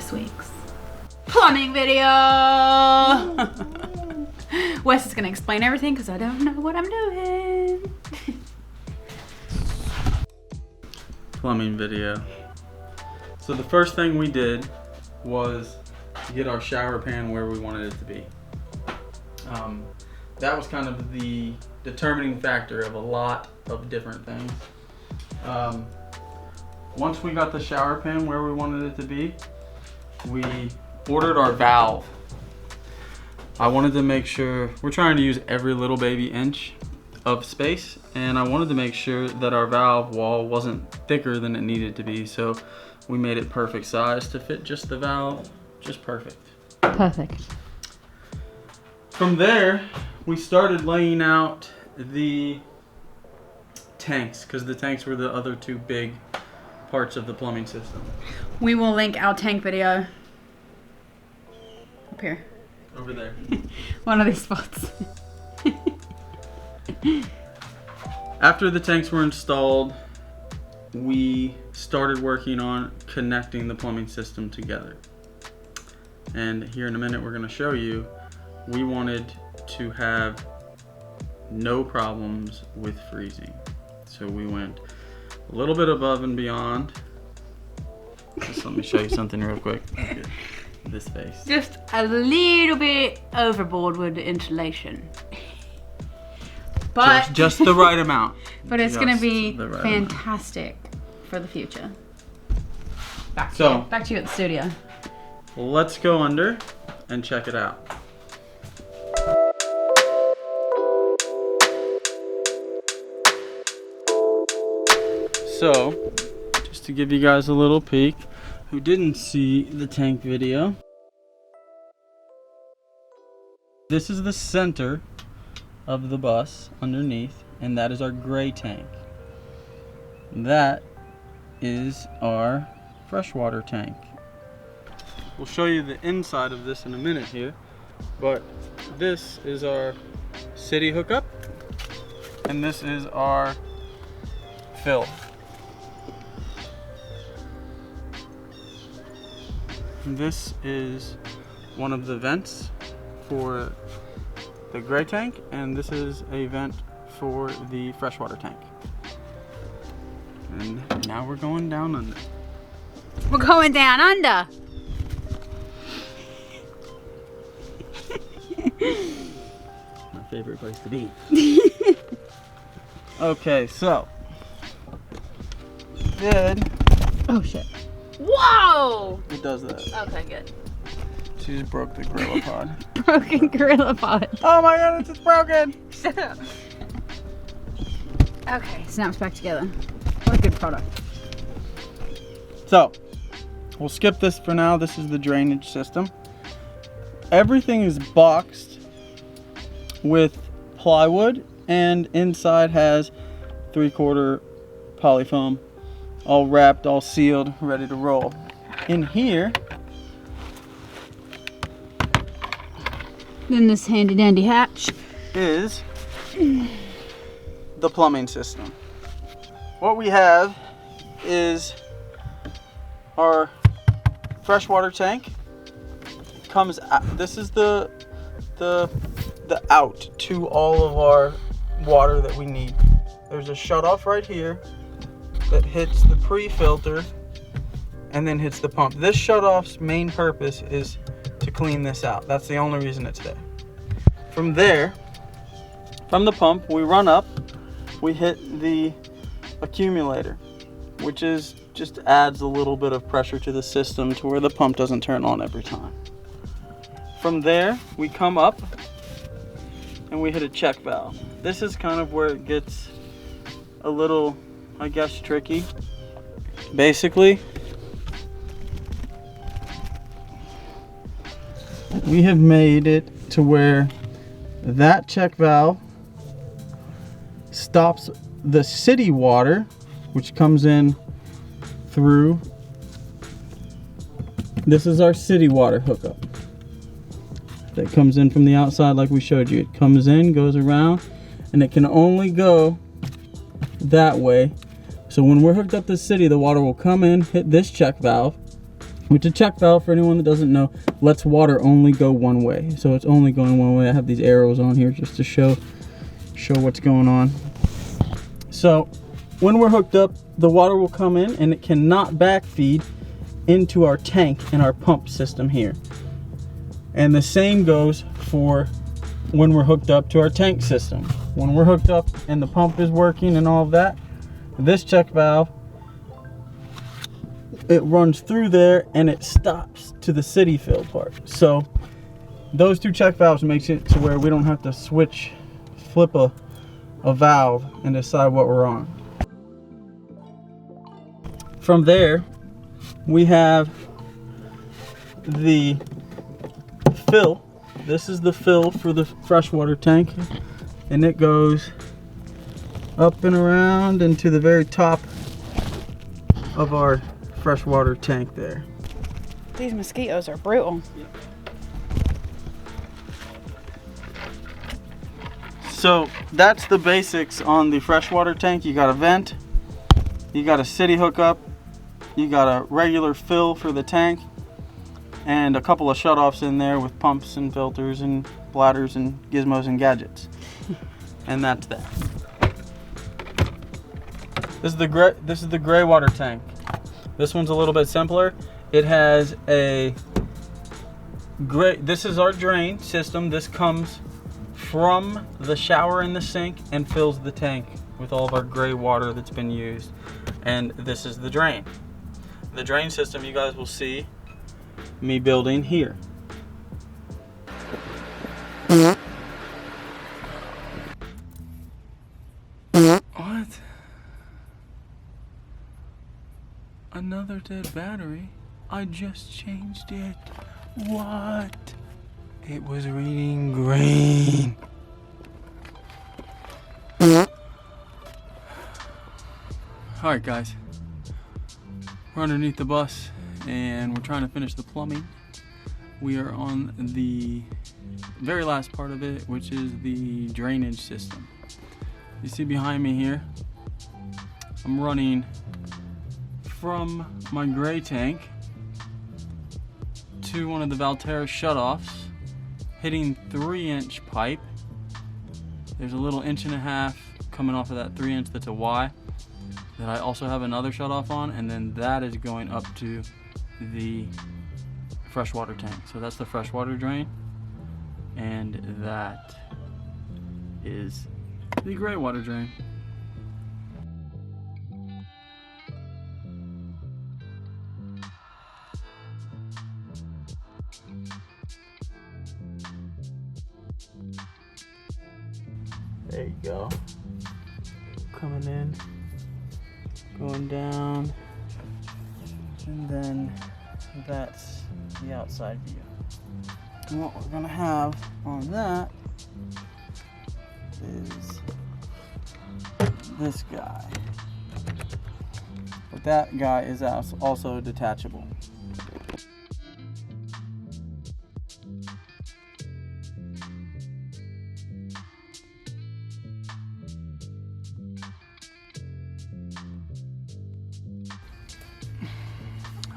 this week's plumbing video. Wes is gonna explain everything because I don't know what I'm doing. Plumbing video. So the first thing we did was get our shower pan where we wanted it to be. That was kind of the determining factor of a lot of different things. Once we got the shower pan where we wanted it to be, we ordered our valve. I wanted to make sure, we're trying to use every little baby inch of space, and I wanted to make sure that our valve wall wasn't thicker than it needed to be, so we made it perfect size to fit just the valve, just perfect. Perfect. From there, we started laying out the tanks, because the tanks were the other two big parts of the plumbing system. We will link our tank video up here. Over there. One of these spots. After the tanks were installed, we started working on connecting the plumbing system together. And here in a minute we're going to show you, we wanted to have no problems with freezing. So we went a little bit above and beyond. Just let me show you something real quick. Okay. This face. Just a little bit overboard with the insulation. But just the right amount. But it's going to be right fantastic for the future. Back to you at the studio. Let's go under and check it out. So, just to give you guys a little peek, who didn't see the tank video, this is the center of the bus underneath, and that is our gray tank. That is our freshwater tank. We'll show you the inside of this in a minute here, but this is our city hookup, and this is our fill. This is one of the vents for the gray tank, and this is a vent for the freshwater tank. And now we're going down under. We're going down under. My favorite place to be. Okay, so. Good. Oh shit. Whoa! It does that. Okay, good. She just broke the Gorilla Pod. Broken Gorilla Pod. Oh my goodness, it's broken! Shut up. Okay, snaps back together. What a good product. So, we'll skip this for now. This is the drainage system. Everything is boxed with plywood, and inside has 3/4 polyfoam, all wrapped, all sealed, ready to roll. In here, Then this handy dandy hatch is the plumbing system. What we have is our freshwater tank. Comes out, this is the out to all of our water that we need. There's a shutoff right here that hits the pre-filter and then hits the pump. This shutoff's main purpose is to clean this out. That's the only reason it's there. From there, from the pump, we run up, we hit the accumulator, which is just adds a little bit of pressure to the system to where the pump doesn't turn on every time. From there, we come up and we hit a check valve. This is kind of where it gets a little, I guess, tricky. Basically, we have made it to where that check valve stops the city water, which comes in through. This is our city water hookup that comes in from the outside like we showed you. It comes in, goes around, and it can only go that way. So when we're hooked up to the city, the water will come in, hit this check valve, which a check valve, for anyone that doesn't know, lets water only go one way. So it's only going one way. I have these arrows on here just to show what's going on. So when we're hooked up, the water will come in and it cannot backfeed into our tank and our pump system here. And the same goes for when we're hooked up to our tank system. When we're hooked up and the pump is working and all of that, this check valve, it runs through there and it stops to the city fill part. So those two check valves makes it to where we don't have to flip a valve and decide what we're on. From there, we have the fill. This is the fill for the freshwater tank, and it goes up and around into the very top of our freshwater tank there. These mosquitoes are brutal. So that's the basics on the freshwater tank. You got a vent, you got a city hookup, you got a regular fill for the tank, and a couple of shutoffs in there with pumps and filters and bladders and gizmos and gadgets. And that's that. This is the gray water tank. This one's a little bit simpler. It has a gray, this is our drain system. This comes from the shower in the sink and fills the tank with all of our gray water that's been used. And this is the drain. The drain system you guys will see me building here. What? Another dead battery? I just changed it. What? It was reading green. Alright guys, we're underneath the bus and we're trying to finish the plumbing. We are on the very last part of it, which is the drainage system. You see behind me here, I'm running from my gray tank to one of the Valterra shutoffs, hitting 3-inch pipe. There's a little 1.5 inch coming off of that 3-inch that's a Y that I also have another shutoff on, and then that is going up to the freshwater tank. So that's the freshwater drain, and that is the gray water drain. There you go. Coming in, going down, and then that's the outside view. And what we're gonna have on that is this guy. But that guy is also detachable.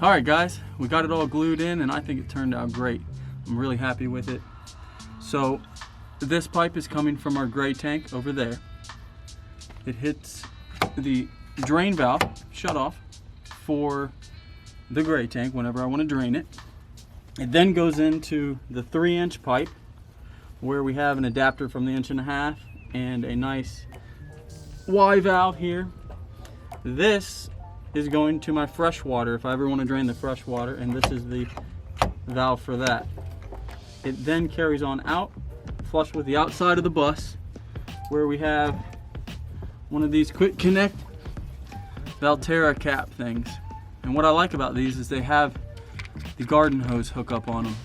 Alright guys, we got it all glued in and I think it turned out great. I'm really happy with it. So this pipe is coming from our gray tank over there. It hits the drain valve shut off for the gray tank whenever I want to drain it. It then goes into the 3-inch pipe where we have an adapter from the 1.5 inch and a nice Y valve here. This is going to my fresh water if I ever want to drain the fresh water, and this is the valve for that. It then carries on out, flush with the outside of the bus, where we have one of these quick connect Valterra cap things. And what I like about these is they have the garden hose hookup on them,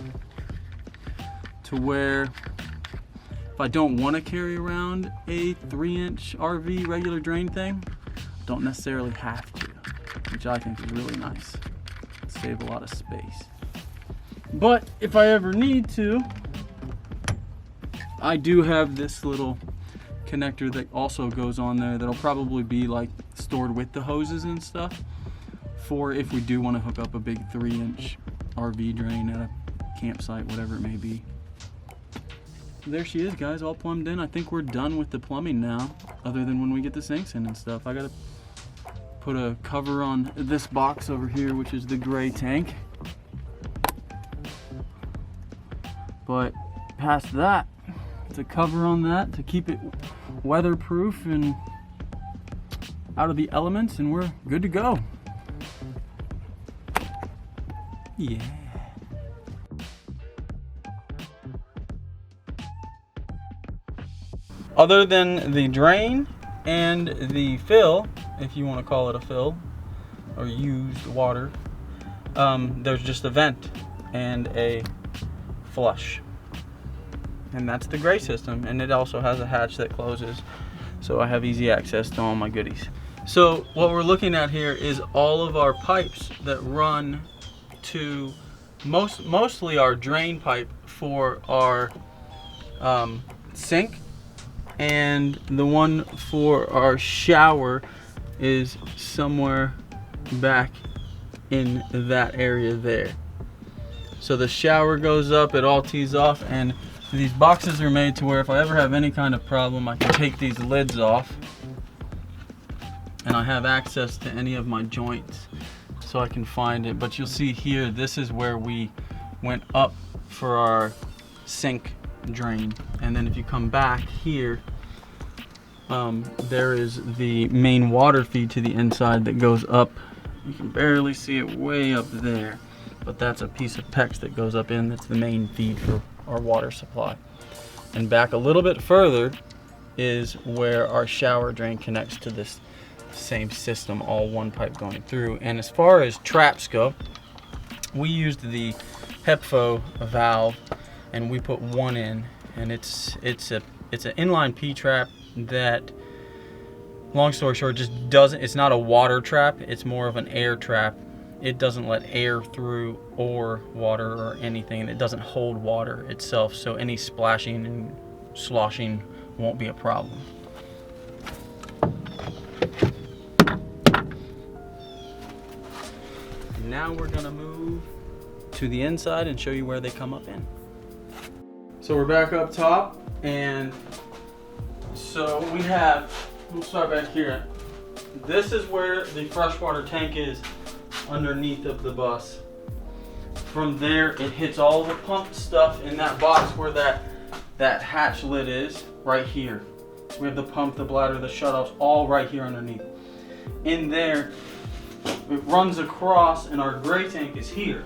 to where if I don't want to carry around a 3-inch RV regular drain thing, I don't necessarily have to, which I think is really nice. Save a lot of space. But if I ever need to, I do have this little connector that also goes on there that'll probably be like stored with the hoses and stuff for if we do want to hook up a big 3-inch RV drain at a campsite, whatever it may be. There she is, guys, all plumbed in. I think we're done with the plumbing now, other than when we get the sinks in and stuff. I gotta put a cover on this box over here, which is the gray tank. But past that, it's a cover on that to keep it weatherproof and out of the elements, and we're good to go. Yeah. Other than the drain and the fill, if you want to call it a fill, or used water, there's just a vent and a flush. And that's the gray system, and it also has a hatch that closes, so I have easy access to all my goodies. So what we're looking at here is all of our pipes that run to mostly our drain pipe for our sink, and the one for our shower is somewhere back in that area there. So the shower goes up, it all tees off, and these boxes are made to where if I ever have any kind of problem, I can take these lids off and I have access to any of my joints so I can find it. But you'll see here, this is where we went up for our sink drain, and then if you come back here, there is the main water feed to the inside that goes up. You can barely see it way up there, but that's a piece of PEX that goes up in. That's the main feed for our water supply. And back a little bit further is where our shower drain connects to this same system, all one pipe going through. And as far as traps go, we used the HEPFO valve, and we put one in, and it's an inline P trap that, long story short, just doesn't, it's not a water trap, it's more of an air trap. It doesn't let air through or water or anything, and it doesn't hold water itself, so any splashing and sloshing won't be a problem. Now we're gonna move to the inside and show you where they come up in. So we're back up top, and so we'll start back here. This is where the freshwater tank is underneath of the bus. From there, it hits all the pump stuff in that box where that hatch lid is, right here. We have the pump, the bladder, the shutoffs, all right here underneath. In there, it runs across, and our gray tank is here.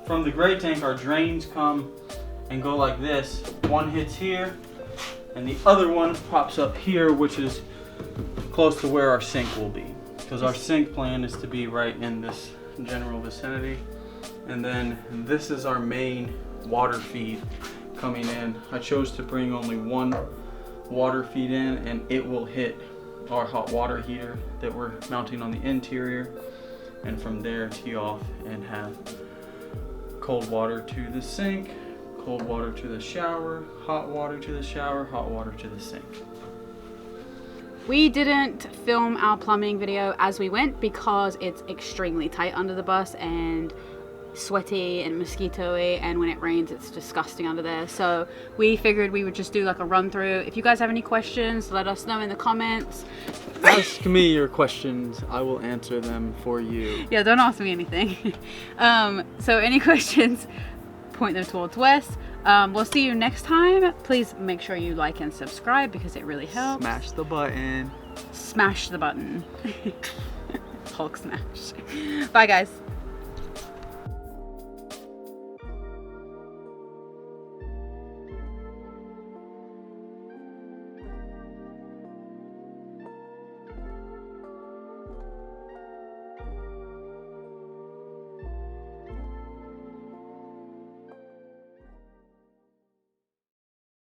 From the gray tank, our drains come and go like this. One hits here, and the other one pops up here, which is close to where our sink will be. Because our sink plan is to be right in this general vicinity. And then this is our main water feed coming in. I chose to bring only one water feed in, and it will hit our hot water heater that we're mounting on the interior, and from there tee off and have cold water to the sink, cold water to the shower, hot water to the shower, hot water to the sink. We didn't film our plumbing video as we went because it's extremely tight under the bus and sweaty and mosquito-y, and when it rains it's disgusting under there. So we figured we would just do like a run through. If you guys have any questions, let us know in the comments. Ask me your questions, I will answer them for you. Yeah, don't ask me anything. So any questions, point them towards Wes. We'll see you next time. Please make sure you like and subscribe because it really helps. Smash the button. Smash the button. Hulk smash. Bye guys.